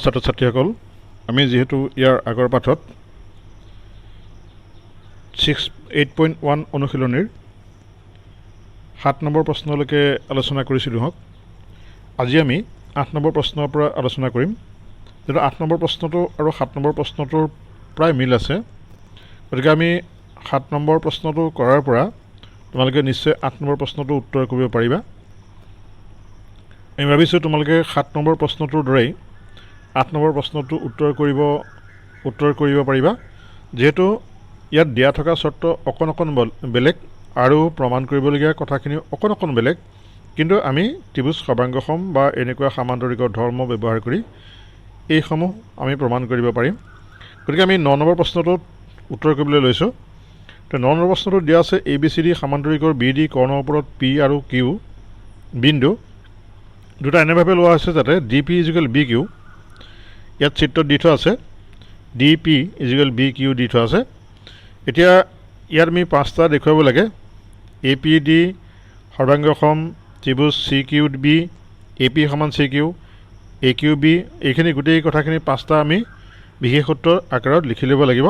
ছাত্ৰ ছাত্ৰীসকল, আমি যেহেতু ইয়াৰ আগৰ পাঠত 8.1 অনুশীলনীৰ 7 নম্বৰ প্ৰশ্নলৈকে আলোচনা কৰিছিলোঁ হওক। আজি আমি 8 নম্বৰ প্ৰশ্নৰ পৰা আলোচনা কৰিম। যেটা 8 নম্বৰ প্ৰশ্নটো আৰু 7 নম্বৰ প্ৰশ্নটোৰ প্ৰায় মিল আছে, গতিকে আমি 7 নম্বৰ প্ৰশ্নটো কৰাৰ পৰা তোমালোকে নিশ্চয় 8 নম্বৰ প্ৰশ্নটো উত্তৰ কৰিব পাৰিবা। আমি ভাবিছোঁ তোমালোকে 7 নম্বৰ প্ৰশ্নটোৰ দৰেই 8 নম্বৰ প্ৰশ্নটো উত্তৰ কৰিব পাৰিবা, যিহেতু ইয়াত দিয়া থকা চৰ্ত অকণ বেলেগ আৰু প্ৰমাণ কৰিবলগীয়া কথাখিনি অকণ বেলেগ, কিন্তু আমি ত্ৰিভুজ সৰ্বাংগসম বা এনেকুৱা সামান্তৰিকৰ ধৰ্ম ব্যৱহাৰ কৰি এইসমূহ আমি প্ৰমাণ কৰিব পাৰিম। গতিকে আমি 9 নম্বৰ প্ৰশ্নটোত উত্তৰ কৰিবলৈ লৈছোঁ। তো 9 নম্বৰ প্ৰশ্নটোত দিয়া আছে ABCD সামান্তৰিকৰ BD কৰ্ণৰ ওপৰত P আৰু Q বিন্দু দুটা এনেভাৱে লোৱা হৈছে যাতে DP = BQ, ইয়াত চিত্ৰত দি থোৱা আছে DP = BQ দি থোৱা আছে। এতিয়া ইয়াত আমি 5টা দেখুৱাব লাগে। APD সৰ্বাংগসম ত্ৰিভুজ CQB, AP = CQ, AQB, এইখিনি গোটেই কথাখিনি 5টা আমি বিশেষ সূত্ৰৰ আকাৰত লিখি ল'ব লাগিব।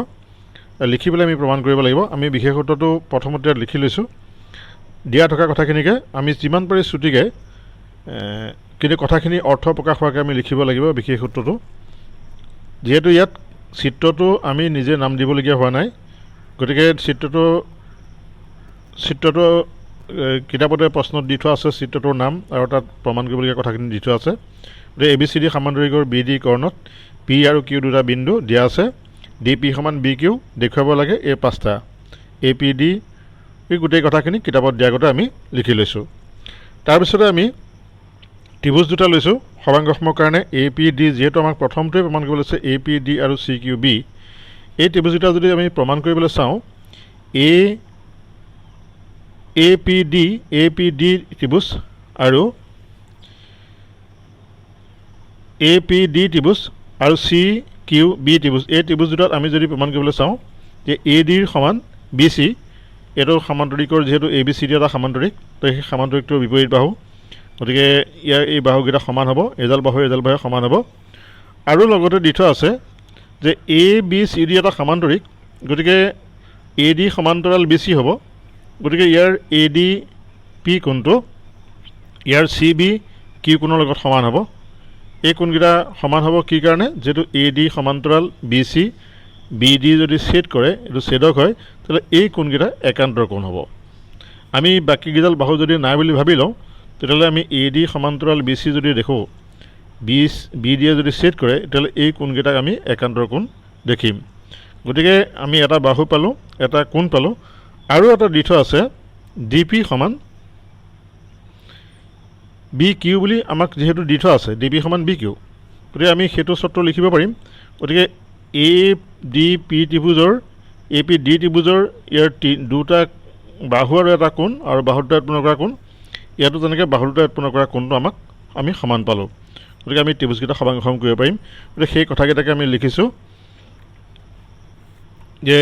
লিখি পেলাই আমি প্ৰমাণ কৰিব লাগিব। আমি বিশেষ সূত্ৰটো প্ৰথমতে লিখি লৈছোঁ। দিয়া থকা কথাখিনিকে আমি যিমান পাৰি চুটিকৈ কিন্তু কথাখিনি অৰ্থ প্ৰকাশ হোৱাকৈ আমি লিখিব লাগিব বিশেষ সূত্ৰটো। যিহেতু ইয়াত চিত্ৰটো আমি নিজে নাম দিবলগীয়া হোৱা নাই, গতিকে চিত্ৰটো কিতাপতে প্ৰশ্নত দি থোৱা আছে চিত্ৰটোৰ নাম আৰু তাত প্ৰমাণ কৰিবলগীয়া কথাখিনি দি থোৱা আছে। গতিকে ABCD সামান্তৰিকৰ BD কৰ্ণত P আৰু Q দুটা বিন্দু দিয়া আছে। DP = BQ দেখুৱাব লাগে এই 5টা। APD এই গোটেই কথাখিনি কিতাপত দিয়া আগতে আমি লিখি লৈছোঁ। তাৰপিছতে আমি ত্ৰিভুজ দুটা লৈছোঁ সৰ্বাংগসমৰ কাৰণে APD, যিহেতু আমাক প্ৰথমটোৱে প্ৰমাণ কৰিবলৈ আছে APD আৰু CQB। এই ত্ৰিভুজ দুটা যদি আমি প্ৰমাণ কৰিবলৈ চাওঁ, APD ত্ৰিভুজ আৰু APD ত্ৰিভুজ আৰু CQB ত্ৰিভুজ, এই ত্ৰিভুজ দুটাত আমি যদি প্ৰমাণ কৰিবলৈ চাওঁ যে AD = BC, এইটো সামান্তৰিকৰ যিহেতু ABCD এটা সামান্তৰিক, তো সেই সামান্তৰিকটোৰ বিপৰীত বাহু, গতিকে ইয়াৰ এই বাহুকেইটা সমান হ'ব, এডাল বাহুৱে সমান হ'ব। আৰু লগতে দি থোৱা আছে যে ABCD এটা সামান্তৰিক, গতিকে AD সমান্তৰাল BC হ'ব। গতিকে ইয়াৰ ADP কোণটো ইয়াৰ CBQ কোণৰ লগত সমান হ'ব। এই কোণকেইটা সমান হ'ব কি কাৰণে? যিহেতু AD সমান্তৰাল BC, BD যদি ছেদ কৰে, এইটো ছেদক হয়, তেতিয়াহ'লে এই কোণকেইটা একান্তৰ কোণ হ'ব। আমি বাকীকেইডাল বাহু যদি নাই বুলি ভাবি লওঁ, তেতিয়াহ'লে আমি AD সমান্তৰাল BC যদি দেখোঁ, BD যদি ছেদ কৰে, তেতিয়াহ'লে এই কোণকেইটাক আমি একান্তৰ কোণ দেখিম। গতিকে আমি এটা বাহু পালোঁ, এটা কোণ পালোঁ, আৰু এটা দি থোৱা আছে DP = BQ বুলি আমাক যিহেতু দি থোৱা আছে DP = BQ, গতিকে আমি সেইটো চৰ্ত লিখিব পাৰিম। গতিকে APD ত্ৰিভুজৰ ইয়াৰ দুটা বাহু আৰু এটা কোণ আৰু বাহু দুটা উৎপন্ন কৰা কোণ, ইয়াতো তেনেকৈ বাহু দুটা উৎপন্ন কৰা কোণটো আমি সমান পালোঁ। গতিকে আমি ত্ৰিভুজকেইটা সৰ্বাংগসম কৰিব পাৰিম। গতিকে সেই কথাকেইটাকে আমি লিখিছোঁ যে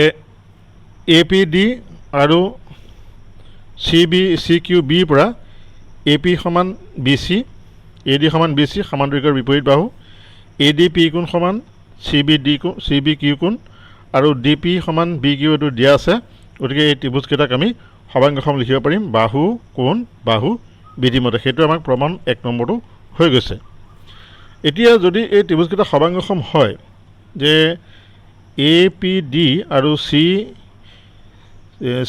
APD আৰু CQBৰ পৰা AP = BC, AD = BC সামান্তৰিকৰ বিপৰীত বাহু, ADP কোণ সমান CBQ কোণ আৰু DP = BQ এইটো দিয়া আছে। গতিকে এই ত্ৰিভুজকেইটাক আমি সৰ্বাংগসম লিখিব পাৰিম বাহু কোণ বাহু বিধিমতে। সেইটো আমাক প্ৰমাণ 1 নম্বৰটো হৈ গৈছে। এতিয়া যদি এই ত্ৰিভুজকেইটা সৰ্বাংগসম হয়, যে APD আৰু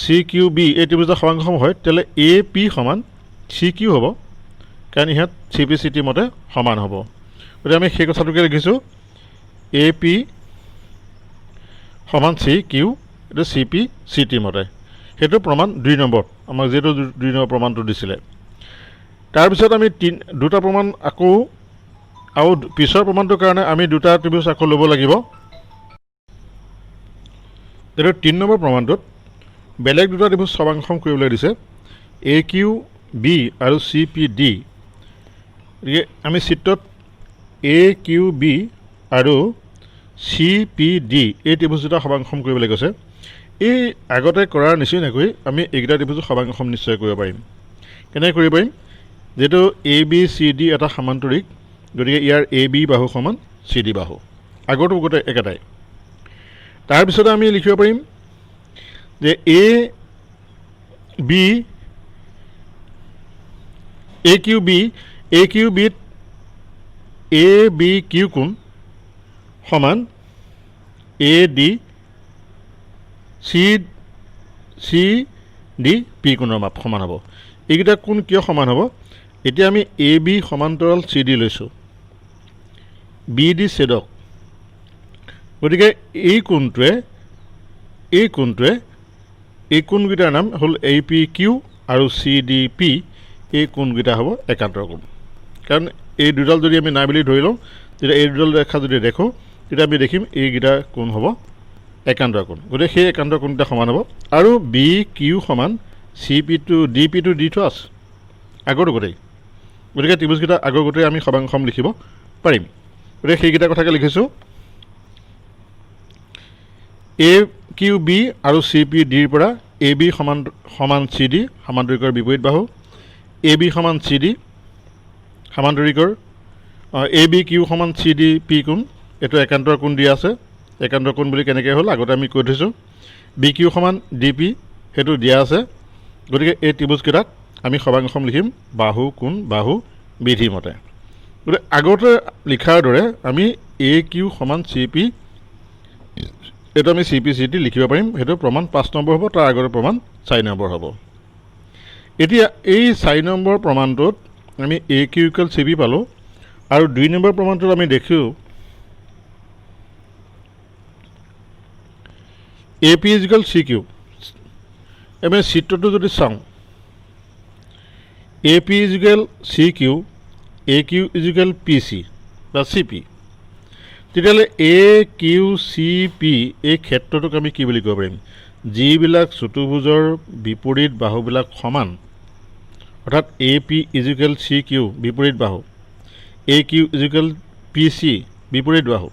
CQB এই ত্ৰিভুজটা সৰ্বাংগসম হয়, তেতিয়াহ'লে AP = CQ হ'ব, কাৰণ ইহঁত CPCT মতে সমান হ'ব। গতিকে আমি সেই কথাটোকে লিখিছোঁ AP = CQ, এইটো CPCT মতে। সেইটো প্ৰমাণ 2 নম্বৰ, আমাক যিহেতু 2 নম্বৰ প্ৰমাণটো দিছিলে। তাৰপিছত আমি দুটা প্ৰমাণ আকৌ আৰু পিছৰ প্ৰমাণটোৰ কাৰণে আমি দুটা ত্ৰিভুজ আকৌ ল'ব লাগিব। এইটো 3 নম্বৰ প্ৰমাণটোত বেলেগ দুটা ত্ৰিভুজ সৰ্বাংগসম কৰিবলৈ দিছে AQB আৰু CPD। গতিকে আমি চিত্ৰত AQB আৰু CPD এই ত্ৰিভুজ দুটা সৰ্বাংগসম কৰিবলৈ কৈছে। এই আগতে কৰাৰ নিচিনাকৈ আমি এইকেইটা ত্ৰিভুজ সৰ্বাংগসম নিশ্চয় কৰিব পাৰিম। কেনেকৈ কৰিব পাৰিম? যেহেতু ABCD এটা সামান্তৰিক, গতিকে ইয়াৰ AB বাহু সমান CD বাহু আগৰটো গোটেই একেটাই তাৰপিছত আমি লিখিব পাৰিম যে AQB ABQ কোণ সমান CDP কোণৰ মাপ সমান হ'ব এইকেইটা কোণ কিয় সমান হ'ব এতিয়া আমি AB সমান্তৰাল CD লৈছোঁ BD ছেদক গতিকে এই কোণটোৱে এই কোণকেইটাৰ নাম হ'ল APQ আৰু CDP এই কোণকেইটা হ'ব একান্তৰ কোণ কাৰণ এই দুডাল যদি আমি নাই বুলি ধৰি লওঁ তেতিয়া এই দুডাল ৰেখা যদি দেখোঁ তেতিয়া আমি দেখিম এইকেইটা কোণ হ'ব একান্তৰ কোণ গতিকে সেই একান্তৰ কোণকেইটা সমান হ'ব আৰু BQ সমান DP দি থোৱা আছে আগৰটো গোটেই গতিকে ত্ৰিভুজকেইটা আগৰ গোটেই আমি সমাংসম লিখিব পাৰিম গতিকে সেইকেইটা কথাকে লিখিছোঁ AQB আৰু CPDৰ পৰা AB সমান CD সমান্তৰিকৰ বিপৰীত বাহু AB সমান CD সমান্তৰিকৰ ABQ সমান CDP কোণ এইটো একান্তৰ কোণ দিয়া আছে একান্তৰ কোণ বুলি কেনেকৈ হ'ল আগতে আমি কৈ থৈছোঁ BQ সমান DP সেইটো দিয়া আছে গতিকে এই ত্ৰিভুজকেইটাক আমি সমাংসম লিখিম বাহু কোণ বাহু বিধি মতে গতিকে আগতে লিখাৰ দৰে আমি AQ সমান CP এইটো আমি CPCD লিখিব পাৰিম সেইটো প্ৰমাণ 5 নম্বৰ হ'ব তাৰ আগৰ প্ৰমাণ 4 নম্বৰ হ'ব এতিয়া এই 4 নম্বৰ প্ৰমাণটোত আমি AQ = CP পালোঁ আৰু 2 নম্বৰ প্ৰমাণটোত আমি দেখিও AP = CQ আমি চিত্ৰটো যদি চাওঁ AP = CQ AQ = PC বা CP তেতিয়াহ'লে AQCP এই ক্ষেত্ৰটোক আমি কি বুলি ক'ব পাৰিম যিবিলাক চতুৰ্ভুজৰ বিপৰীত বাহুবিলাক সমান অৰ্থাৎ AP = CQ বিপৰীত বাহু AQ = PC বিপৰীত বাহু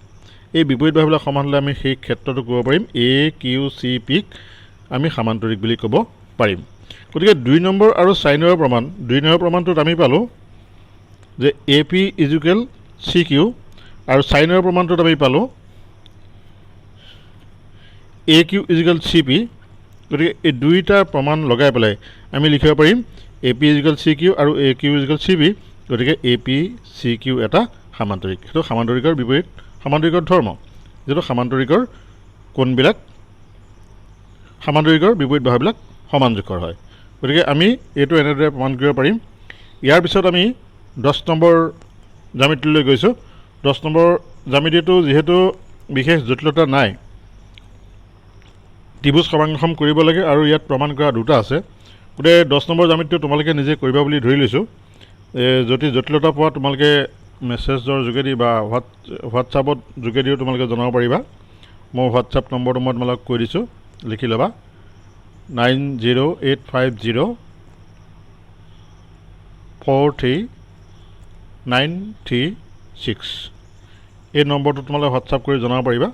এই বিপৰীত বাহুবিলাক সমান হ'লে আমি সেই ক্ষেত্ৰটো ক'ব পাৰিম AQCP ক আমি সমান্তৰিক বুলি ক'ব পাৰিম গতিকে 2 নম্বৰ আৰু 4 নম্বৰ প্ৰমাণ 2 নম্বৰ প্ৰমাণটোত আমি পালোঁ যে AP = CQ আৰু 4 নম্বৰ প্ৰমাণটোত আমি পালোঁ AQ = CP গতিকে এই দুইটা প্ৰমাণ লগাই পেলাই আমি লিখিব পাৰিম AP = CQ আৰু AQ = CP গতিকে APCQ এটা সমান্তৰিক সেইটো সমান্তৰিকৰ বিপৰীত সমান্তৰিকৰ ধৰ্ম যেটো সমান্তৰিকৰ কোণবিলাক সমান্তৰিকৰ বিপৰীত বাহুবিলাক সমান জোখৰ হয় গতিকে আমি এইটো এনেদৰে প্ৰমাণ কৰিব পাৰিম ইয়াৰ পিছত আমি 10 নম্বৰ জ্যামিতিলৈ গৈছোঁ 10 নম্বৰ জ্যামিতিটো যেহেতু বিশেষ জটিলতা নাই ত্ৰিভুজ সমাংসম কৰিব লাগে আৰু ইয়াত প্ৰমাণ কৰা দুটা আছে গতিকে 10 নম্বৰ জ্যামিতিটো তোমালোকে নিজে কৰিবা বুলি ধৰি লৈছোঁ যদি জটিলতা পোৱা তোমালোকে মেছেজৰ যোগেদি বা হোৱাটছআপত যোগেদিও তোমালোকে জনাব পাৰিবা মই হোৱাটছআপ নম্বৰটো মই তোমালোকক কৈ দিছোঁ লিখি ল'বা 9085043936 এই নম্বৰটো তোমালোকে হোৱাটছআপ কৰি জনাব পাৰিবা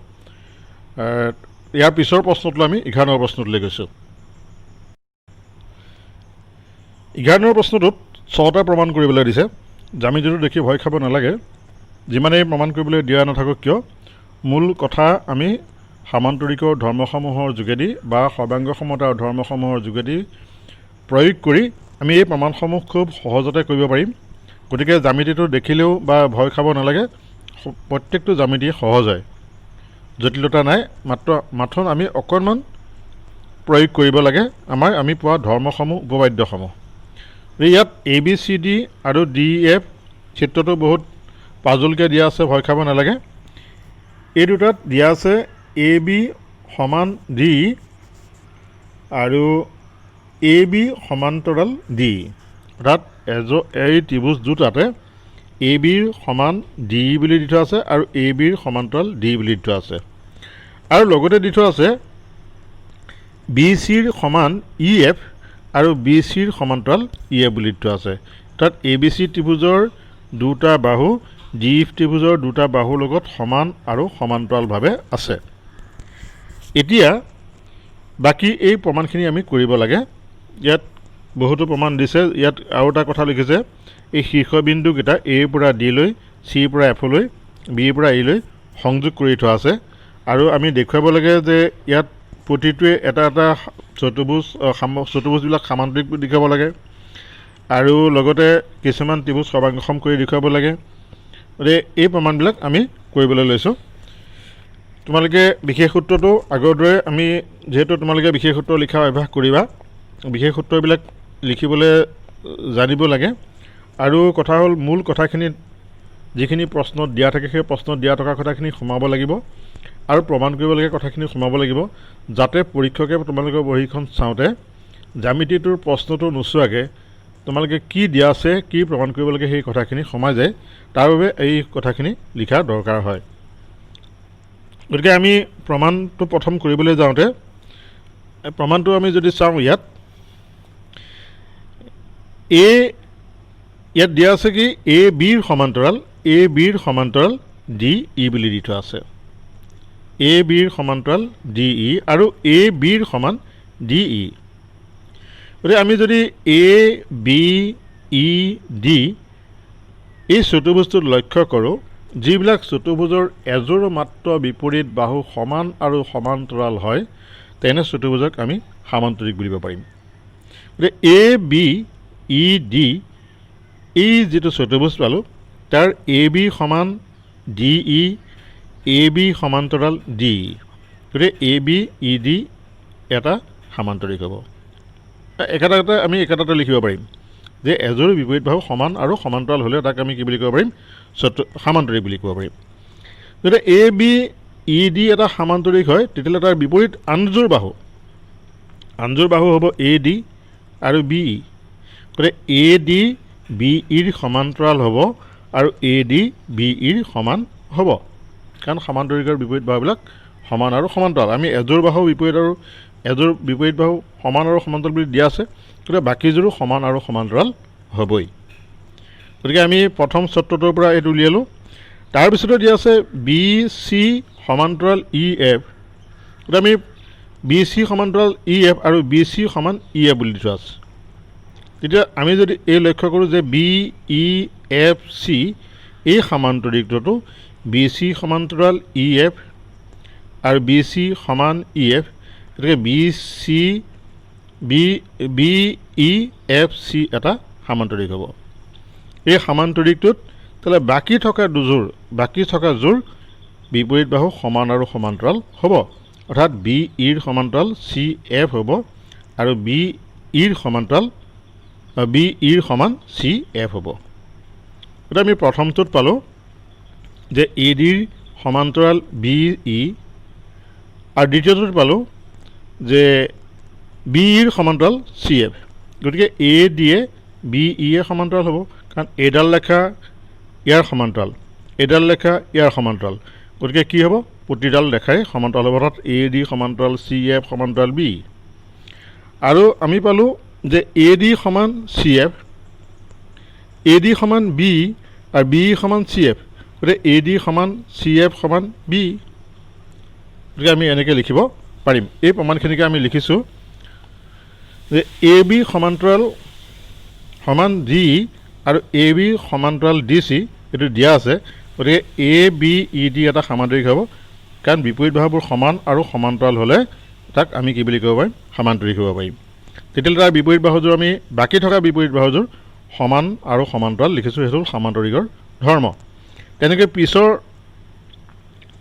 ইয়াৰ পিছৰ প্ৰশ্নটো আমি 11 নম্বৰ প্ৰশ্নটোলৈ গৈছোঁ 11 নম্বৰ প্ৰশ্নটোত 6টা প্ৰমাণ কৰিবলৈ দিছে জ্যামিতিটো দেখি ভয় খাব নালাগে যিমানেই প্ৰমাণ কৰিবলৈ দিয়া নাথাকক কিয় মূল কথা আমি সমান্তৰিকৰ ধৰ্মসমূহৰ যোগেদি বা সৰ্বাংগ সমতাৰ ধৰ্মসমূহৰ যোগেদি প্ৰয়োগ কৰি আমি এই প্ৰমাণসমূহ খুব সহজতে কৰিব পাৰিম গতিকে জ্যামিতিটো দেখিলেও বা ভয় খাব নালাগে প্ৰত্যেকটো জ্যামিতি সহজ হয় জটিলতা নাই মাত্ৰ আমি অকণমান প্ৰয়োগ কৰিব লাগে আমি পোৱা ধৰ্মসমূহ উপবাদ্যসমূহ ইয়াত ABCD আৰু DEF চিত্ৰটো বহুত পাজলকৈ দিয়া আছে ভয় খাব নালাগে এই দুটাত দিয়া আছে AB সমান D আৰু AB সমান্তৰাল D অৰ্থাৎ এই ত্ৰিভুজ দুটাতে AB সমান D বুলি দি থোৱা আছে আৰু AB সমান্তৰাল D বুলি দি থোৱা আছে আৰু লগতে দি থোৱা আছে BC সমান EF আৰু BC সমান্তৰাল EF বুলি দি থোৱা আছে অৰ্থাৎ ABC ত্ৰিভুজৰ দুটা বাহু DEF ত্ৰিভুজৰ দুটা বাহুৰ লগত সমান আৰু সমান্তৰালভাৱে আছে এতিয়া বাকি এই প্ৰমাণখিনি আমি কৰিব লাগে ইয়াত বহুতো প্ৰমাণ দিছে ইয়াত আৰু এটা কথা লিখিছে এই শীৰ্ষবিন্দুকেইটা A পৰা D লৈ চিৰ পৰা এফলৈ বিৰ পৰা ইলৈ সংযোগ কৰি থোৱা আছে আৰু আমি দেখুৱাব লাগে যে ইয়াত প্ৰতিটোৱে এটা এটা চতুৰ্ভুজবিলাক সামান্তৰিক দেখুৱাব লাগে আৰু লগতে কিছুমান ত্ৰিভুজ সৰ্বাংগসম কৰি দেখুৱাব লাগে। গতিকে এই প্ৰমাণবিলাক আমি কৰিবলৈ লৈছোঁ। তোমালোকে বিশেষ সূত্ৰটো আগৰ দৰে আমি যিহেতু তোমালোকে বিশেষ সূত্ৰ লিখা অভ্যাস কৰিবা, বিশেষ সূত্ৰবিলাক লিখিবলৈ জানিব লাগে আৰু কথা হ'ল মূল কথাখিনিত যিখিনি প্ৰশ্নত দিয়া থাকে সেই প্ৰশ্নত দিয়া থকা কথাখিনি সোমাব লাগিব আৰু প্ৰমাণ কৰিবলগীয়া কথাখিনি সোমাব লাগিব, যাতে পৰীক্ষকে তোমালোকৰ বহীখন চাওঁতে জ্যামিতিটোৰ প্ৰশ্নটো নোচোৱাকৈ তোমালোকে কি দিয়া আছে, কি প্ৰমাণ কৰিব লাগে সেই কথাখিনি সোমাই যায়। তাৰ বাবে এই কথাখিনি লিখা দৰকাৰ হয়। গতিকে আমি প্ৰমাণটো প্ৰথম কৰিবলৈ যাওঁতে প্ৰমাণটো আমি যদি চাওঁ ইয়াত দিয়া আছে কি এ বিৰ সমান্তৰাল ডি ই বুলি দি থোৱা আছে। এ বিৰ সমান্তৰাল ডি ই আৰু এ বিৰ সমান ডি ই। গতিকে আমি যদি এ বি ই ডি এই চতুৰ্ভুজটোত লক্ষ্য কৰোঁ, যিবিলাক চতুৰ্ভুজৰ এযোৰ মাত্ৰ বিপৰীত বাহু সমান আৰু সমান্তৰাল হয় তেনে চতুৰ্ভুজক আমি সামান্তৰিক বুলিব পাৰিম। গতিকে এ বি ই ডি এই যিটো চতুৰ্ভুজ পালোঁ তাৰ এ বি সমান ডি ই, এ বি সমান্তৰাল ডি ই। গতিকে এ বি ই ডি এটা সামান্তৰিক হ'ব। একেটাতে আমি একেটাতে লিখিব পাৰিম যে এযোৰ বিপৰীত বাহু সমান আৰু সমান্তৰাল হ'লে তাক আমি কি বুলি ক'ব পাৰিম, সামান্তৰিক বুলি ক'ব পাৰিম। যদি এ বি ই ডি এটা সামান্তৰিক হয় তেতিয়াহ'লে তাৰ বিপৰীত আনযোৰ বাহু হ'ব এ ডি আৰু বি ই। গতিকে এ ডি বি ইৰ সমান্তৰাল হ'ব আৰু এ ডি বি ইৰ সমান হ'ব, কাৰণ সামান্তৰিকৰ বিপৰীত বাহুবিলাক সমান আৰু সমান্তৰাল। আমি এযোৰ বাহু বিপৰীত বাহু সমান আৰু সমান্তৰাল বুলি দিয়া আছে, গতিকে বাকীযোৰো সমান আৰু সমান্তৰাল হ'বই। গতিকে আমি প্ৰথম চৰ্তটোৰ পৰা এইটো উলিয়ালোঁ। তাৰপিছতে দিয়া আছে বি চি সমান্তৰাল ই এফ। গতিকে আমি বি চি সমান্তৰাল ই এফ আৰু বি চি সমান ই এফ বুলি দি থোৱা আছে। তেতিয়া আমি যদি এই লক্ষ্য কৰোঁ যে বি ই এফ চি এই সামান্তৰিকটো বি চি সমান্তৰাল ই এফ আৰু বি চি সমান ই এফ, গতিকে বি ই এফ চি এটা সামান্তৰিক হ'ব। এই সামান্তৰিকটোত তাহলে বাকী থকা যোৰ বিপৰীত বাহু সমান আৰু সমান্তৰাল হ'ব, অৰ্থাৎ বি ইৰ সমান্তৰাল চি এফ হ'ব আৰু বি ইৰ সমান চি এফ হ'ব। গতিকে আমি প্ৰথমটোত পালোঁ যে এ ডিৰ সমান্তৰাল বি ই আৰু দ্বিতীয়টোত পালোঁ যে বি ইৰ সমান্তৰাল চি এফ। গতিকে এ ডিয়ে বি ই এ সমান্তৰাল হ'ব, কাৰণ এইডাল লেখা ইয়াৰ সমান্তৰাল, এইডাল লেখা ইয়াৰ সমান্তৰাল। গতিকে কি হ'ব, প্ৰতিডাল লেখাই সমান্তৰাল হ'ব, অৰ্থাৎ এ ডি সমান্তৰাল চি এফ সমান্তৰাল বি। আৰু আমি পালোঁ যে এ ডি সমান চি এফ, এ ডি সমান বি আৰু বি সমান চি এফ। গতিকে এ ডি সমান চি এফ সমান বি। গতিকে আমি এনেকৈ লিখিব পাৰিম। এই প্ৰমাণখিনিকে আমি লিখিছোঁ যে এ বি সমান্তৰাল সমান ডি ই আৰু এ বি সমান্তৰাল ডি চি এইটো দিয়া আছে। গতিকে এ বি ই ডি এটা সামান্তৰিক হ'ব, কাৰণ বিপৰীত বাহুবোৰ সমান আৰু সমান্তৰাল হ'লে তাক আমি কি বুলি ক'ব পাৰিম, সামান্তৰিক হ'ব পাৰিম। তেতিয়াহ'লে তাৰ বিপৰীত বাহুযোৰ আমি বাকী থকা বিপৰীত বাহুযোৰ সমান আৰু সমান্তৰাল লিখিছোঁ, সেইটো হ'ল সামান্তৰিকৰ ধৰ্ম। তেনেকৈ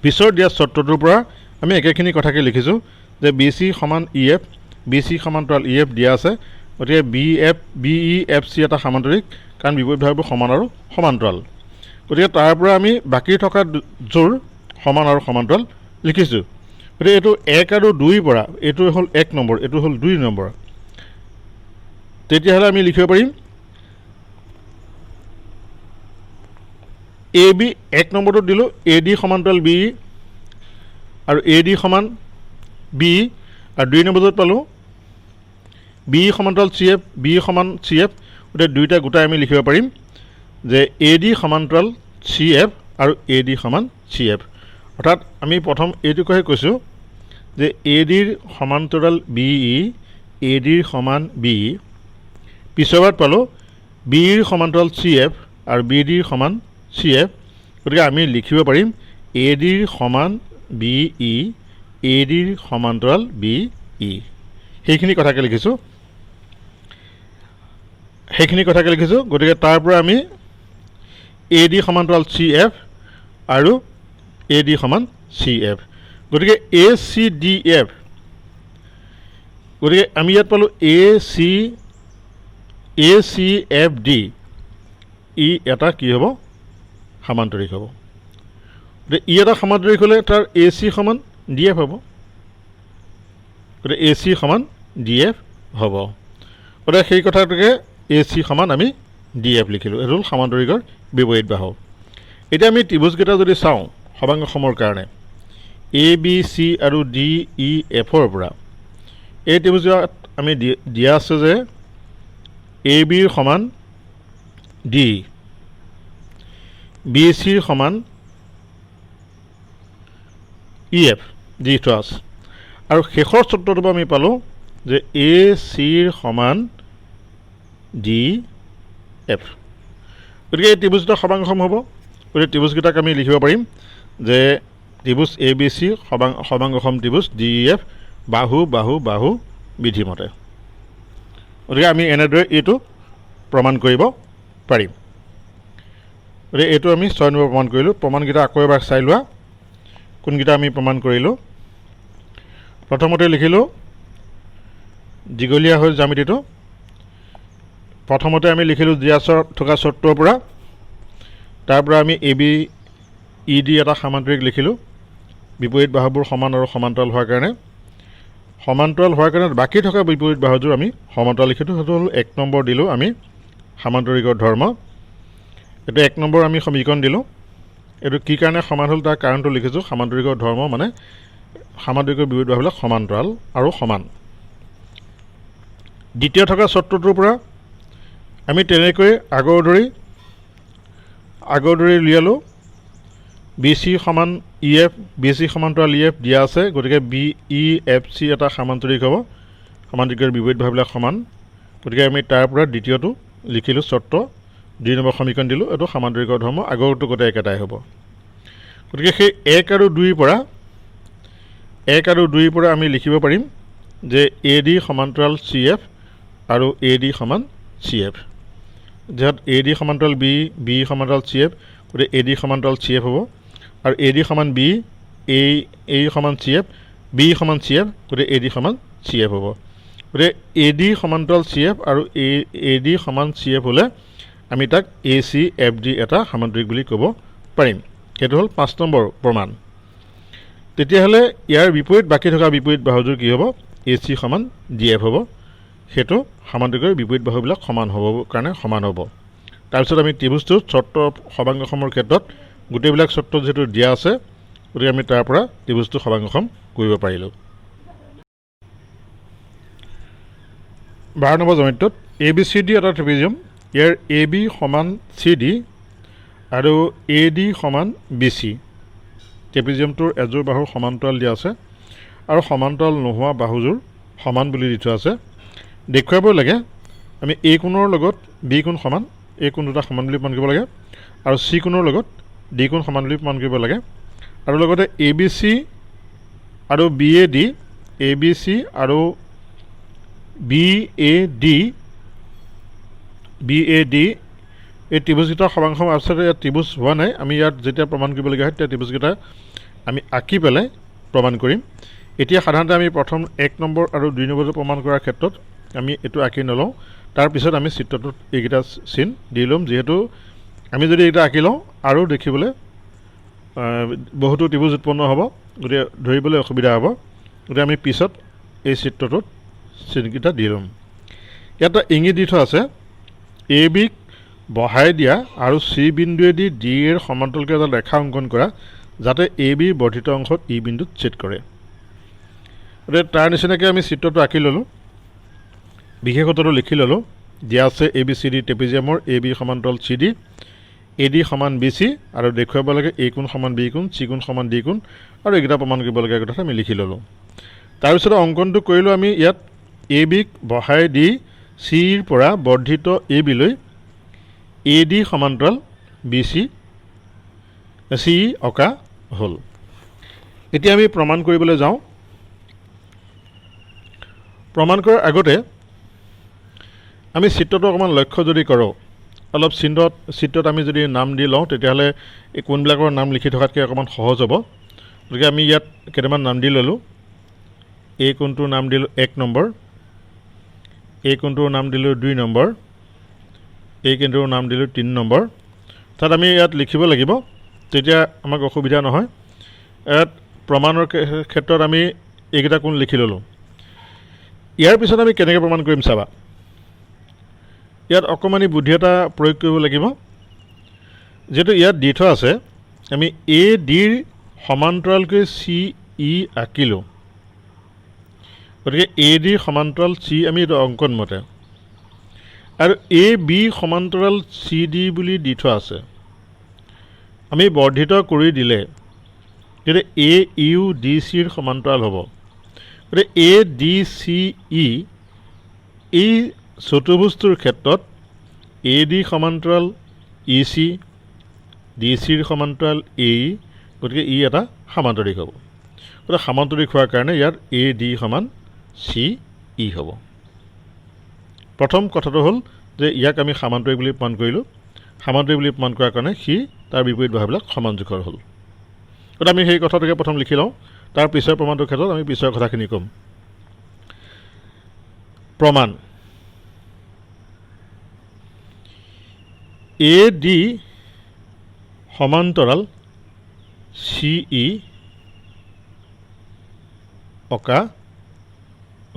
পিছৰ দিয়া চৰ্তটোৰ পৰা আমি একেখিনি কথাকে লিখিছোঁ যে বি চি সমান ই এফ, বি চি সমান্তৰাল ই এফ দিয়া আছে। গতিকে বি ই এফ চি এটা সামান্তৰিক, কাৰণ বিপৰীত বাহুবোৰ সমান আৰু সমান্তৰাল। গতিকে তাৰ পৰা আমি বাকী থকা যোৰ সমান আৰু সমান্তৰাল লিখিছোঁ। গতিকে এইটো 1 আৰু 2ৰ পৰা এইটো হ'ল 1 নম্বৰ, এইটো হ'ল 2 নম্বৰ। তেতিয়াহ'লে আমি লিখিব পাৰিম এ বি 1 নম্বৰটোত দিলোঁ এ ডি সমান্তৰাল বি ই আৰু এ ডি সমান বি ই, আৰু 2 নম্বৰটোত পালোঁ বি ই সমান্তৰাল চি এফ, বি ই সমান চি এফ। গতিকে দুয়োটা গোটাই আমি লিখিব পাৰিম যে এ ডি সমান্তৰাল চি এফ আৰু এ ডি সমান চি এফ। অৰ্থাৎ আমি প্ৰথম এইটোকে কৈছোঁ যে এ ডিৰ সমান্তৰাল বি ই, এ ডিৰ সমান বি ই। পিছৰবাৰত পালোঁ বি ইৰ সমান্তৰাল চি এফ আৰু বি ডিৰ সমান চি এফ। গতিকে আমি লিখিব পাৰিম এ ডিৰ সমান বি ই, এ ডিৰ সমান্তৰাল বি ই। সেইখিনি কথাকে লিখিছোঁ। গতিকে তাৰ পৰা আমি এ ডি সমান্তৰাল চি এফ আৰু এ ডি সমান চি এফ। গতিকে এ চি ডি এফ, গতিকে আমি ইয়াত পালোঁ এ চি এফ ডি, ই এটা কি হ'ব? সামান্তৰিক হ'ব। গতিকে ই এটা সামান্তৰিক হ'লে তাৰ এ চি সমান ডি এফ হ'ব। গতিকে এ চি সমান ডি এফ হ'ব। গতিকে সেই কথাটোকে এ চি সমান আমি ডি এফ লিখিলোঁ। এইটো হ'ল সামান্তৰিকৰ বিপৰীত বাহু। এতিয়া আমি ত্ৰিভুজকেইটা যদি চাওঁ সমাংগসমৰ কাৰণে, এ বি চি আৰু ডি ই এফৰ পৰা এই ত্ৰিভুজত আমি দিয়া আছে যে এ বিৰ সমান ডি, বি চিৰ সমান ই এফ দি থোৱা আছে, আৰু শেষৰ চৰ্তটো আমি পালোঁ যে এ চিৰ সমান ডি এফ। গতিকে এই ত্ৰিভুজটা সমাংগসম হ'ব। গতিকে ত্ৰিভুজকেইটাক আমি লিখিব পাৰিম যে ত্ৰিভুজ এ বি চি সমাংগসম ত্ৰিভুজ ডি ই এফ বাহু বাহু বাহু বিধিমতে। গতিকে আমি এনেদৰে এইটো প্ৰমাণ কৰিব পাৰিম। গতিকে এইটো আমি 6 নম্বৰ প্ৰমাণ কৰিলোঁ। প্ৰমাণকেইটা আকৌ এবাৰ চাই লোৱা কোনকেইটা আমি প্ৰমাণ কৰিলোঁ। প্ৰথমতে লিখিলোঁ দীঘলীয়া হৈ জ্যামিতিটো। প্ৰথমতে আমি লিখিলোঁ দিয়া থকা চৰ্তৰ পৰা, তাৰ পৰা আমি এ বি ই ডি এটা সামান্তৰিক লিখিলোঁ বিপৰীত বাহুবোৰ সমান আৰু সমান্তৰাল হোৱাৰ কাৰণে। সমান্তৰাল হোৱাৰ কাৰণে বাকী থকা বিপৰীত বাহুযোৰ আমি সমান্তৰাল লিখিলোঁ। সেইটো হ'ল 1 নম্বৰ দিলোঁ আমি সামান্তৰিকৰ ধৰ্ম। এইটো 1 নম্বৰ আমি সমীকৰণ দিলোঁ। এইটো কি কাৰণে সমান হ'ল তাৰ কাৰণটো লিখিছোঁ। সামান্তৰিকৰ ধৰ্ম মানে সামান্তৰিকৰ বিপৰীত বাহুবিলাক সমান্তৰাল আৰু সমান। দ্বিতীয় থকা চৰ্তটোৰ পৰা আমি তেনেকৈ আগৰ দৰেই উলিয়ালোঁ। বি চি সমান ই এফ, বি চি সমান্তৰাল ই এফ দিয়া আছে। গতিকে বি ই এফ চি এটা সামান্তৰিক হ'ব, সামান্তৰিকৰ বিপৰীত বাহুবিলাক সমান। গতিকে আমি তাৰ পৰা দ্বিতীয়টো লিখিলোঁ চৰ্ত, 2 নম্বৰ সমীকৰণ দিলোঁ। এইটো সামান্তৰিকৰ ধৰ্ম, আগৰটো গোটেই একেটাই হ'ব। গতিকে সেই 1 আৰু 2ৰ পৰা আমি লিখিব পাৰিম যে এ ডি সমান্তৰাল চি এফ আৰু এ ডি সমান চি এফ। যিহেতু এ ডি সমান্তৰাল বি, বি সমান্তৰাল চি এফ, গতিকে এ ডি সমান্তৰাল চি এফ হ'ব। আৰু এ ডি সমান বি, এ সমান চি এফ, বি সমান চি এফ, গতিকে এ ডি সমান চি এফ হ'ব। গতিকে এ ডি সমান্তৰাল চি এফ আৰু এ ডি সমান চি এফ হ'লে আমি তাক এ চি এফ ডি এটা সামান্তৰিক বুলি ক'ব পাৰিম। সেইটো হ'ল 5 নম্বৰ প্ৰমাণ। তেতিয়াহ'লে ইয়াৰ বিপৰীত বাকী থকা বিপৰীত বাহুযোৰ কি হ'ব? এ চি সমান ডি এফ হ'ব। সেইটো সামান্তৰিকৰ বিপৰীত বাহুবিলাক সমান হ'ব কাৰণে সমান হ'ব। তাৰপিছত আমি ত্ৰিভুজটো চৰ্ত সমাংগসমৰ ক্ষেত্ৰত গোটেইবিলাক চৰ্ত যিহেতু দিয়া আছে, গতিকে আমি তাৰ পৰা ত্ৰিভুজটো সমাংগসম কৰিব পাৰিলোঁ। 12 নম্বৰ জ্যামিতিটোত এ বি চি ডি এটা ট্ৰেপিজিয়াম। ইয়াৰ এ বি সমান চি ডি আৰু এ ডি সমান বি চি। ট্ৰেপিজিয়ামটোৰ এযোৰ বাহুৰ সমান্তৰাল দিয়া আছে আৰু সমান্তৰাল নোহোৱা বাহুযোৰ সমান বুলি দি থোৱা আছে। দেখুৱাব লাগে আমি এ কোণৰ লগত বি কোণ সমান, এই কোণ দুটা সমান বুলি প্ৰমাণ কৰিব লাগে, আৰু চি কোণৰ লগত ডি কোণ সমান বুলি প্ৰমাণ কৰিব লাগে। আৰু লগতে এ বি চি আৰু B A D, A B C আৰু বি এ ডি এই ত্ৰিভুজকেইটাৰ সমাংগসম আচলতে ইয়াত ত্ৰিভুজ হোৱা নাই। আমি ইয়াত যেতিয়া প্ৰমাণ কৰিবলগীয়া হয় তেতিয়া ত্ৰিভুজকেইটা আমি আঁকি পেলাই প্ৰমাণ কৰিম। এতিয়া সাধাৰণতে আমি প্ৰথম 1 নম্বৰ আৰু 2 নম্বৰটো প্ৰমাণ কৰাৰ ক্ষেত্ৰত আমি এইটো আঁকি নলওঁ। তাৰপিছত আমি চিত্ৰটোত এইকেইটা চিন দি ল'ম, যিহেতু আমি যদি এইকেইটা আঁকি লওঁ আৰু দেখিবলৈ বহুতো ত্ৰিভুজ উৎপন্ন হ'ব, গতিকে ধৰিবলৈ অসুবিধা হ'ব। গতিকে আমি পিছত এই চিত্ৰটোত চিনকেইটা দি ল'ম। ইয়াত ইংগিত দি থোৱা আছে এ বিক বহাই দিয়া আৰু চি বিন্দুৱেদি ডি এৰ সমান্তৰালকৈ এটা ৰেখা অংকন কৰা যাতে এ বিৰ বৰ্ধিত অংশত ই বিন্দুত ছেদ কৰে। গতিকে তাৰ নিচিনাকৈ আমি চিত্ৰটো আঁকি ল'লোঁ, বিশেষত্বটো লিখি ল'লোঁ। দিয়া আছে এ B C D ট্ৰেপিজিয়ামৰ A B সমান্তৰাল চি ডি, এ ডি সমান বি চি, আৰু দেখুৱাব লাগে এ কোণ সমান বি কোণ, চি কোণ সমান ডি কোণ, আৰু এইকেইটা প্ৰমাণ কৰিবলগীয়া কথা আমি লিখি ল'লোঁ। তাৰপিছত অংকনটো কৰিলোঁ আমি ইয়াত এ বিক বহাই দি চিৰ পৰা বৰ্ধিত এ বিলৈ এ ডি সমান্তৰাল বি চি চি অঁকা হ'ল। এতিয়া আমি প্ৰমাণ কৰিবলৈ যাওঁ। প্ৰমাণ কৰাৰ আগতে আমি চিত্ৰটো অকণমান লক্ষ্য যদি কৰোঁ, অলপ চিত্ৰত আমি যদি নাম দি লওঁ তেতিয়াহ'লে এই কোনবিলাকৰ নাম লিখি থকাতকৈ অকণমান সহজ হ'ব। গতিকে আমি ইয়াত কেইটামান নাম দি ল'লোঁ। এই কোণটোৰ নাম দিলোঁ 1 নম্বৰ, এই কোণটোৰ নাম দিলোঁ 2 নম্বৰ, এই কোণটোৰ নাম দিলোঁ 3 নম্বৰ। তাত আমি ইয়াত লিখিব লাগিব, তেতিয়া আমাক অসুবিধা নহয়। ইয়াত প্ৰমাণৰ ক্ষেত্ৰত আমি এইকেইটা কোণ লিখি ল'লোঁ। ইয়াৰ পিছত আমি কেনেকৈ প্ৰমাণ কৰিম চাবা। ইয়াত অকণমানি বুদ্ধি এটা প্ৰয়োগ কৰিব লাগিব। যিহেতু ইয়াত দি থোৱা আছে, আমি এ ডিৰ সমান্তৰালকৈ চি ই আঁকিলোঁ। গতিকে এ ডিৰ সমান্তৰাল চি আমি এইটো অংকন মতে, আৰু এ বি সমান্তৰাল চি ডি বুলি দি থোৱা আছে। আমি বৰ্ধিত কৰি দিলে তেতিয়া এ ইউ ডি চিৰ সমান্তৰাল হ'ব। গতিকে এ ডি চি ই এই চতুৰ্ভুজটোৰ ক্ষেত্ৰত এ ডি সমান্তৰাল ই চি, ডি চিৰ সমান্তৰাল এ ই, গতিকে ই এটা সামান্তৰিক হ'ব। গতিকে সামান্তৰিক হোৱাৰ কাৰণে ইয়াত এ ডি সমান চি ই হ'ব। প্ৰথম কথাটো হ'ল যে ইয়াক আমি সামান্তৰিক বুলি প্ৰমাণ কৰিলোঁ। সামান্তৰিক বুলি প্ৰমাণ কৰাৰ কাৰণে সি তাৰ বিপৰীত বাহুবিলাক সমান জোখৰ হ'ল। গতিকে আমি সেই কথাটোকে প্ৰথম লিখি লওঁ, তাৰ পিছৰ প্ৰমাণটোৰ ক্ষেত্ৰত আমি পিছৰ কথাখিনি ক'ম। প্ৰমাণ এ ডি সমান্তৰাল চি ই অঁকা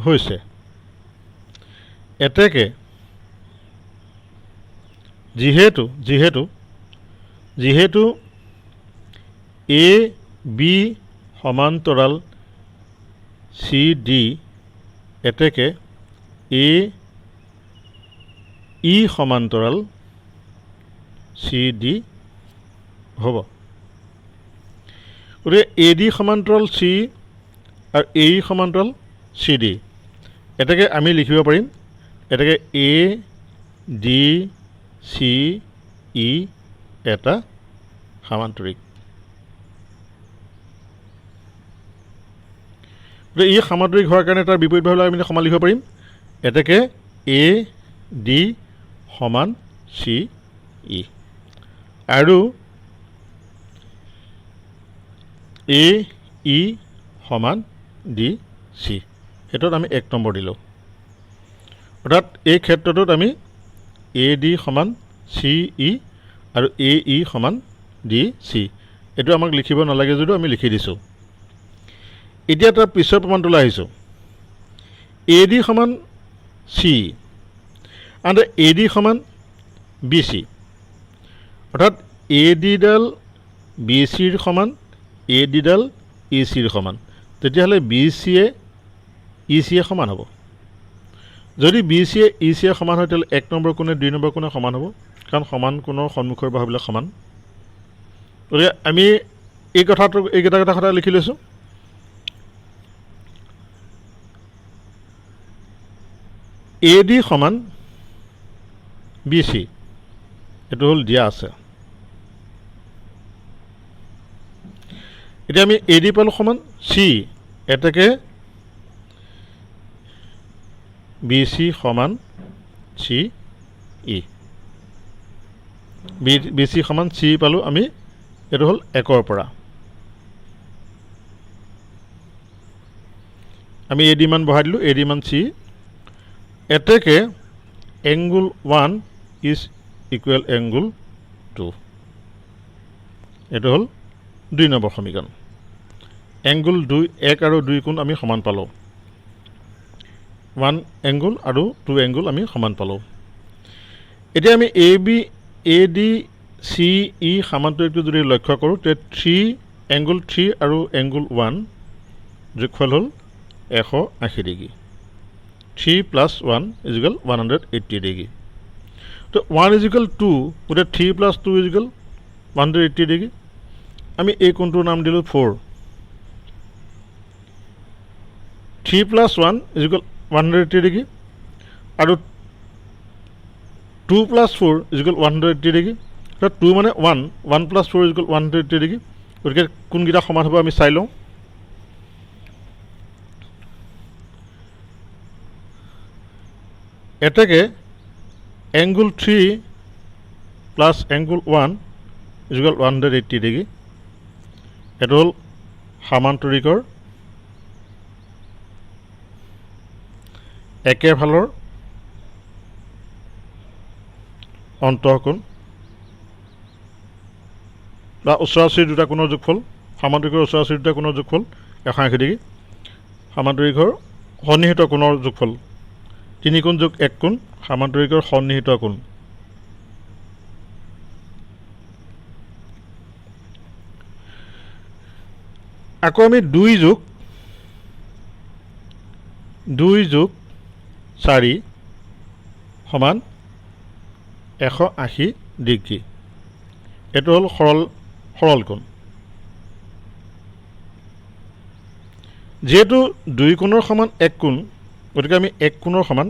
হৈছে। এতেকে যিহেতু এ বি সমান্তৰাল চি ডি, এতেকে এ ই সমান্তৰাল চি ডি হ'ব। গতিকে এ ডি সমান্তৰাল চি আৰু এ ই সমান্তৰাল চি ডি, এতেকে আমি লিখিব পাৰিম এতেকে এ ডি চি ই এটা সামান্তৰিক। গতিকে ই সামান্তৰিক হোৱাৰ কাৰণে তাৰ বিপৰীত বাহুবিলাক আমি সমান লিখিব পাৰিম। এতেকে এ ডি সমান চি ই, আৰু এ ই সমান ডি চি, সেইটোত আমি 1 নম্বৰ দিলোঁ। অৰ্থাৎ এই ক্ষেত্ৰটোত আমি এ ডি সমান চি ই আৰু এ ই সমান ডি চি, এইটো আমাক লিখিব নালাগে যদিও আমি লিখি দিছোঁ। এতিয়া তাৰ পিছৰ প্ৰমাণটোলৈ আহিছোঁ। এ ডি সমান চি আৰু এ ডি সমান বি চি, অৰ্থাৎ এ ডিডাল বি চিৰ সমান, এ ডিডাল ই চিৰ সমান, তেতিয়াহ'লে বি চিয়ে ই চিয়ে সমান হ'ব। যদি বি চিয়ে ই চিয়ে সমান হয় তেতিয়াহ'লে 1 নম্বৰ কোণে 2 নম্বৰ কোণে সমান হ'ব, কাৰণ সমান কোণৰ সন্মুখৰ বাহুবিলাক সমান। গতিকে আমি এইকেইটা কথা লিখি লৈছোঁ। এ ডি সমান বি চি, এইটো হ'ল দিয়া আছে। এতিয়া আমি এ ডি পালোঁ সমান চি, এতেকে বি চি সমান চি ই, বি চি সমান চি পালোঁ আমি, এইটো হ'ল 1ৰ পৰা। আমি এ ডি মান বহাই দিলোঁ, এ ডি মান চি। এতেকে এংগুল 1 ইজ ইকুৱেল এংগুল 2, এইটো হ'ল 2 নম্বৰ সমীকৰণ। এংগুল 1 আৰু 2 কোণ আমি সমান পালোঁ, 1 এংগুল আৰু 2 এংগুল আমি সমান পালোঁ। এতিয়া আমি এ ডি চি ই সামান্তৰিকটো যদি লক্ষ্য কৰোঁ তেতিয়া এংগুল 3 আৰু এংগুল 1 যোগফল হ'ল 180 ডিগ্ৰী। 3 + 1 = 180 ডিগ্ৰী। তো 1 = 2, গতিকে 3 + 2 = 180 ডিগ্ৰী। আমি এই কোণটোৰ নাম দিলোঁ 4। 3 + 1 = 180 ডিগ্ৰী, আৰু 2 + 4 = 180 ডিগ্ৰী, 2 মানে 1 1 + 4 = 180 ডিগ্ৰী গতিকে কোনকেইটা সমান হ'ব আমি চাই লওঁ এটাকে angle 3 plus angle 1 is equal 180 degree এটা হ'ল সমান্তৰিকৰ একেফালৰ অন্তঃকোণ বা ওচৰাওচৰি দুটা কোণৰ যোগফল সমান্তৰিকৰ ওচৰাওচৰি দুটা কোণৰ যোগফল 180 ডিগ্ৰী সমান্তৰিকৰ সন্নিহিত কোণৰ যোগফল 3 কোণ যোগ 1 কোণ সমান্তৰিকৰ সন্নিহিত কোণ আকৌ আমি 2 যোগ 4 সমান 180 ডিগ্ৰী এইটো হ'ল সৰল কোণ যেহেতু 2 কোণৰ সমান 1 কোণ গতিকে আমি 1 কোণৰ সমান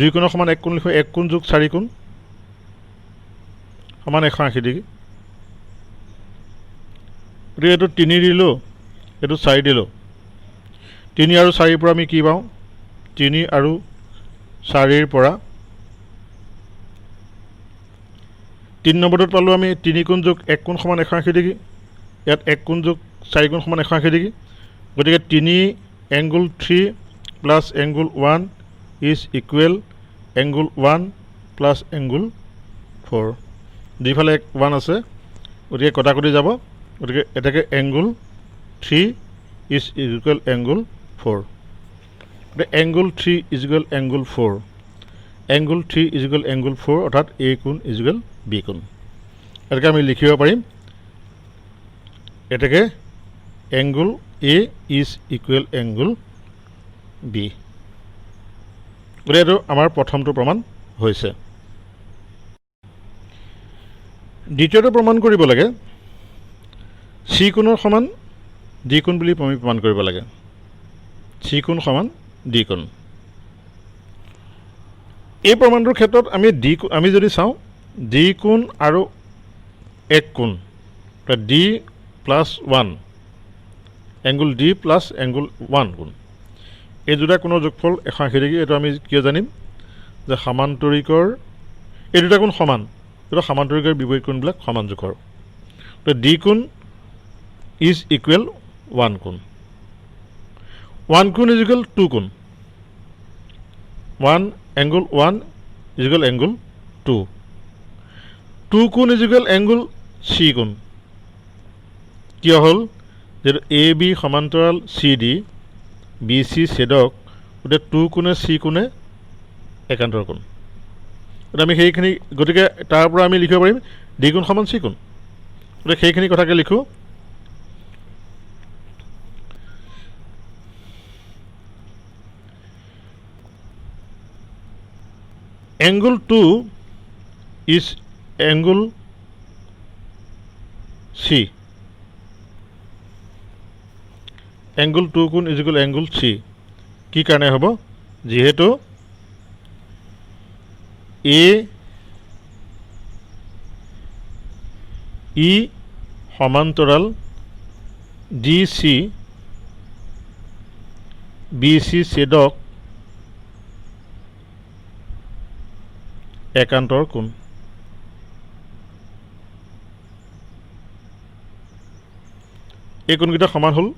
2 কোণৰ সমান 1 কোণ লিখো 1 কোণ যোগ 4 কোণ সমান 180 ডিগ্ৰী গতিকে এইটো 3 দিলোঁ এইটো 4 দিলোঁ 3 আৰু 4 পৰা আমি কি পাওঁ 3 আৰু 4 পৰা 3 নম্বৰটোত পালোঁ আমি 3 কোণ যোগ 1 কোণ সমান 180 ডিগ্ৰী ইয়াত 1 কোণ যোগ 4 কোণ সমান 180 ডিগ্ৰী গতিকে 3 angle 3 plus angle 1 is equal angle 1 plus angle 4 দুইফালে 1 আছে গতিকে কটাকটি যাব গতিকে এটাকে angle 3 is equal angle 4 গতিকে angle 3 is equal angle 4 angle 3 is equal angle 4 অৰ্থাৎ a কোণ is equal b কোণ এটাকে আমি লিখিব পাৰিম এটাকে angle a is equal angle b গতিকে এইটো আমাৰ প্ৰথমটো প্ৰমাণ হৈছে দ্বিতীয়টো প্ৰমাণ কৰিব লাগে c কোণৰ সমান d কোণ বুলি আমি প্ৰমাণ কৰিব লাগে c কোণ সমান d কোণ এই প্ৰমাণটোৰ ক্ষেত্ৰত আমি যদি চাওঁ d কোণ আৰু 1 কোণ d plus 1 angle d plus angle 1 কোণ এই দুটা কোণৰ যোগফল 180 ডিগ্ৰী এইটো আমি কিয় জানিম যে সমান্তৰিকৰ এই দুটা কোণ সমান এইটো সমান্তৰিকৰ বিপৰীত কোণবিলাক সমান জোখৰ তো d কোণ is equal 1 কোণ 1 কোণ is equal 2 কোণ 1 angle 1 is equal angle 2 2 কোণ is equal angle c কোণ কিয় হ'ল যেটো এ বি সমান্তৰাল চি ডি বি চি ছেদক গতিকে 2 কোণে c কোণে একান্তৰ কোণ আমি সেইখিনি গতিকে তাৰ পৰা আমি লিখিব পাৰিম d কোণ সমান c কোণ গতিকে সেইখিনি কথাকে লিখো angle 2 is angle c angle 2 কোণ is equal angle c কি কাৰণে হ'ব যেহেতু a e সমান্তৰাল dc bc ছেদক একান্তৰ কোণ এই কোণকেইটা সমান হ'ল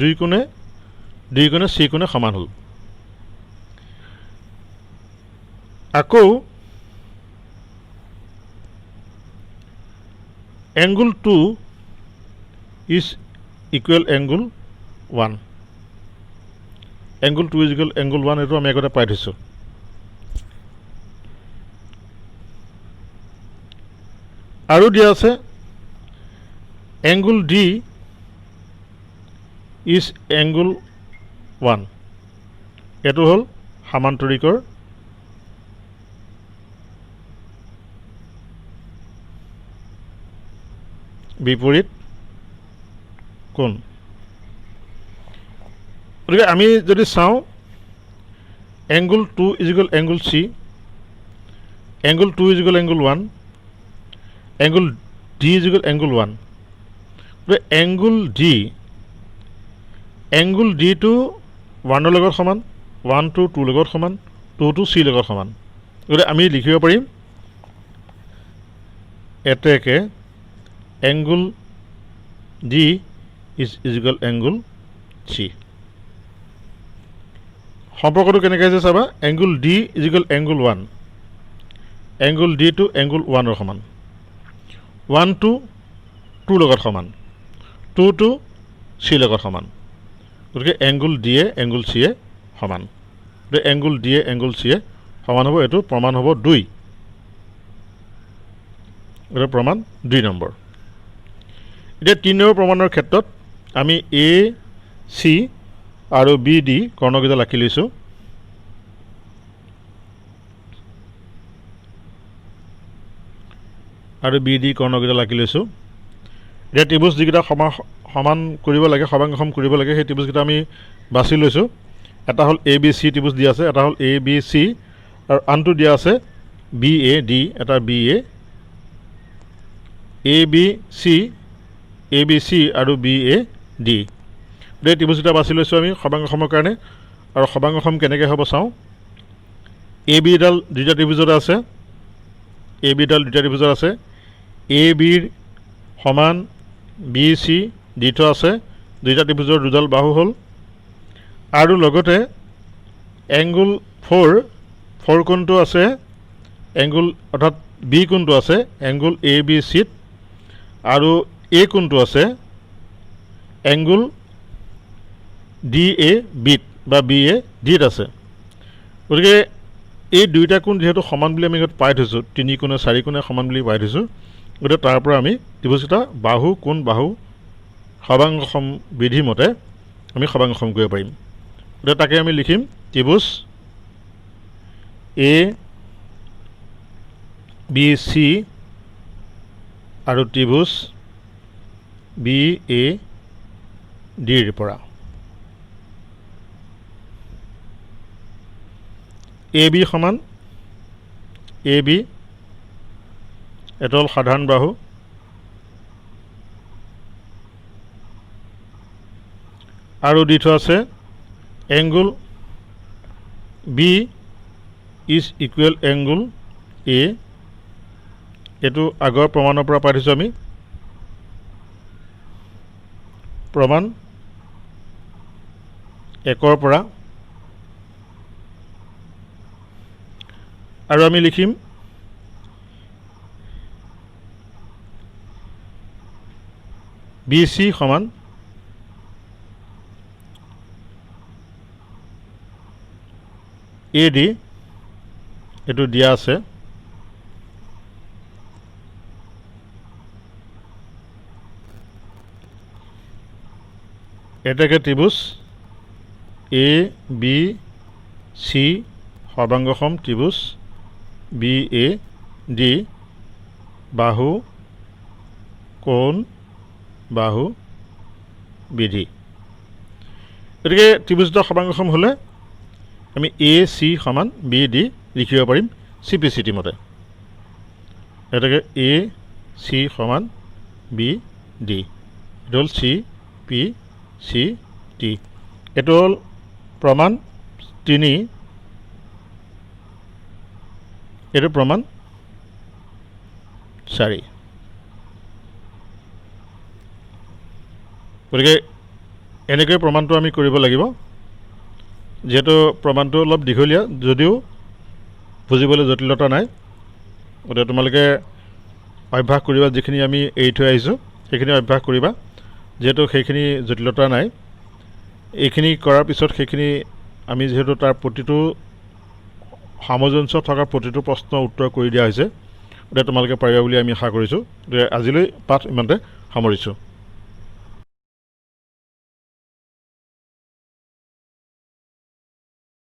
দুই কোণে c কোণে সমান হ'ল আকৌ angle 2 is equal angle 1 angle 2 is equal angle 1 এইটো আমি আগতে পাই থৈছোঁ আৰু দিয়া আছে angle d is angle 1 এইটো হ'ল সমান্তৰিকৰ বিপৰীত কোণ গতিকে আমি যদি চাওঁ angle 2 is equal angle c angle 2 is equal angle 1 angle D is equal angle 1 গতিকে এংগুল ডিটো 1 লগত সমান 1 টো 2 লগত সমান 2 টো 3 লগত সমান গতিকে আমি লিখিব পাৰিম এতেকে angle D is equal angle C সম্পৰ্কটো কেনেকৈ আছে চাবা angle D is equal angle 1 angle D two angle 1 সমান 1 টু 2 লগত সমান 2 টু 3 লগত সমান গতিকে angle D A angle C A সমান গতিকে angle D A angle C A সমান হ'ব এইটো প্ৰমাণ হ'ব 2 এইটো প্ৰমাণ 2 নম্বৰ এতিয়া 3 নম্বৰ প্ৰমাণৰ ক্ষেত্ৰত আমি এ চি আৰু বি ডি কৰ্ণকেইটা আঁকি লৈছোঁ আৰু বি ডি কৰ্ণকেইটা আঁকি লৈছোঁ এতিয়া ত্ৰিভুজ যিকেইটা সমান কৰিব লাগে সমাংসম কৰিব লাগে সেই ত্ৰিভুজকেইটা আমি বাছি লৈছোঁ এটা হ'ল এ বি চি ত্ৰিভুজ দিয়া আছে এটা হ'ল এ বি চি আৰু আনটো দিয়া আছে বি এ ডি এটা বি এ বি চি আৰু বি এ ডি এই ত্ৰিভুজকেইটা বাছি লৈছোঁ আমি সমাংসমৰ কাৰণে আৰু সমাংসম কেনেকৈ হ'ব চাওঁ এ বিডাল দুটা ত্ৰিভুজত আছে এ বিৰ সমান বি চি দি থোৱা আছে দুইটা ত্ৰিভুজৰ দুডাল বাহু হ'ল আৰু লগতে এংগুল 4 কোণটো আছে এংগুল অৰ্থাৎ বি কোণটো আছে এংগুল এ বি চিত আৰু এ কোণটো আছে এংগুল ডি এ বিত বা বি এ ডিত আছে গতিকে এই দুইটা কোণ যেহেতু সমান বুলি আমি ইয়াত পাই থৈছোঁ 3 কোণে 4 কোণে সমান বুলি পাই থৈছোঁ গতিকে তাৰ পৰা আমি ত্ৰিভুজকেইটা বাহু কোণ বাহু সমাংসম বিধি মতে আমি সমাংসম কৰিব পাৰিম গতিকে তাকে আমি লিখিম ত্ৰিভুজ এ বি চি আৰু ত্ৰিভুজ বি এ ডিৰ পৰা এ বি সমান এ বি এইটো হ'ল সাধাৰণ বাহু আৰু দি থোৱা আছে angle B is equal angle A এইটো আগৰ প্ৰমাণৰ পৰা পাই থৈছোঁ আমি প্ৰমাণ 1ৰ পৰা আৰু আমি লিখিম বি চি সমান এ ডি এইটো দিয়া আছে এটাকে ত্ৰিভুজ এ বি চি সৰ্বাংগসম ত্ৰিভুজ বি এ ডি বাহু কোণ বাহু বিধি গতিকে ত্ৰিভুজটা সৰ্বাংগসম হ'লে আমি এ চি সমান বি ডি লিখিব পাৰিম চি পি চি টি মতে এটাকে এ চি সমান বি ডি এইটো হ'ল চি পি চি টি এইটো হ'ল প্ৰমাণ 3 এইটো প্ৰমাণ 4 গতিকে এনেকৈ প্ৰমাণটো আমি কৰিব লাগিব যেহেতু প্ৰমাণটো অলপ দীঘলীয়া যদিও বুজিবলৈ জটিলতা নাই গতিকে তোমালোকে অভ্যাস কৰিবা যিখিনি আমি এৰি থৈ আহিছোঁ সেইখিনি অভ্যাস কৰিবা যেহেতু সেইখিনি জটিলতা নাই এইখিনি কৰাৰ পিছত সেইখিনি আমি যেহেতু তাৰ প্ৰতিটো সামঞ্জস্য থকা প্ৰতিটো প্ৰশ্ন উত্তৰ কৰি দিয়া হৈছে গতিকে তোমালোকে পাৰিবা বুলি আমি আশা কৰিছোঁ গতিকে আজিলৈ পাঠ ইমানতে সামৰিছোঁ